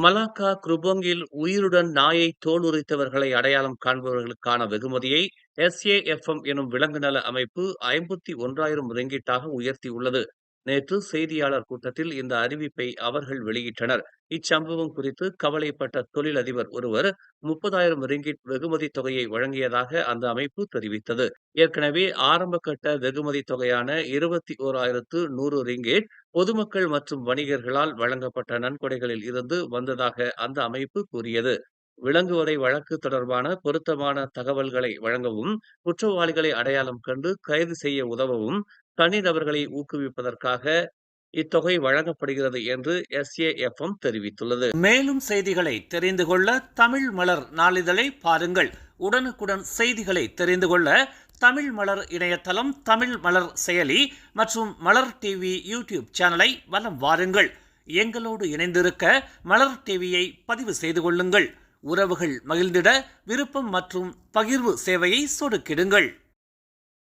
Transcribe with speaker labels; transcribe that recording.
Speaker 1: Malacca குருபோங்கில் உயிருடன் நாயை தோல் உரித்தவர்களை அடையாளம் காண்பவர்களுக்கான வெகுமதியை SAFM எனும் விலங்கு நல அமைப்பு 51,000 ரிங்கிட்டாக உயர்த்தியுள்ளது. நேற்று செய்தியாளர் கூட்டத்தில் இந்த அறிவிப்பை அவர்கள் வெளியிட்டனர். இச்சம்பவம் குறித்து கவலைப்பட்ட தொழிலதிபர் ஒருவர் 30,000 ரிங்கிட் வெகுமதி தொகையை வழங்கியதாக அந்த அமைப்பு தெரிவித்தது. ஏற்கனவே ஆரம்ப கட்ட வெகுமதி தொகையான 21,100 ரிங்கிட் பொதுமக்கள் மற்றும் வணிகர்களால் வழங்கப்பட்ட நன்கொடைகளில் இருந்து வந்ததாக அந்த அமைப்பு கூறியது. விலங்குவதை வழக்கு தொடர்பான பொருத்தமான தகவல்களை வழங்கவும், குற்றவாளிகளை அடையாளம் கண்டு கைது செய்ய உதவவும் தனிநபர்களை ஊக்குவிப்பதற்காக இத்தொகை வழங்கப்படுகிறது என்று SAFM தெரிவித்துள்ளது. மேலும் செய்திகளை தெரிந்து கொள்ள தமிழ் மலர் நாளிதழை பாருங்கள். உடனுக்குடன் செய்திகளை தெரிந்து கொள்ள தமிழ் மலர் இணையதளம், தமிழ் மலர் செயலி மற்றும் மலர் டிவி யூடியூப் சேனலை வலம் வாருங்கள். எங்களோடு இணைந்திருக்க மலர் டிவியை பதிவு செய்து கொள்ளுங்கள். உறவுகள் மகிழ்ந்திட விருப்பம் மற்றும் பகிர்வு சேவையை சொடுக்கிடுங்கள்.